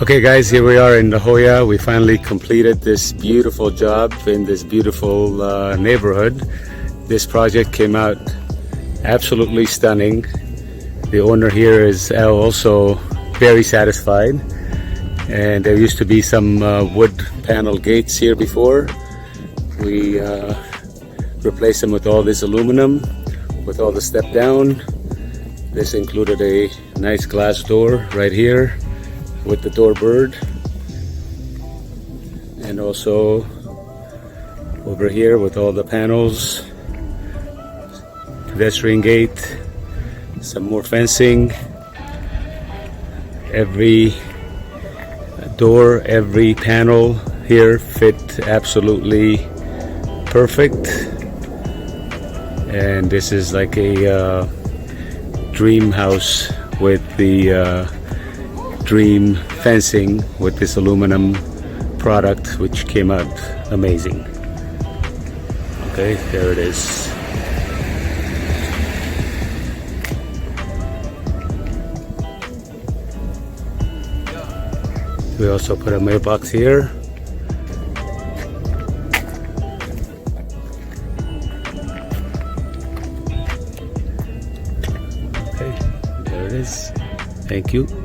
Okay guys, here we are in La Jolla. We finally completed this beautiful job in this beautiful neighborhood. This project came out absolutely stunning. The owner here is also very satisfied. And there used to be some wood panel gates here before. We replaced them with all this aluminum, with all the step down. This included a nice glass door right here with the doorbird, and also over here with all the panels, pedestrian gate, some more fencing. Every door, every panel here fit absolutely perfect, and this is like a dream house with the dream fencing with this aluminum product, which came out amazing. Okay, there it is. We also put a mailbox here. Okay, there it is. Thank you.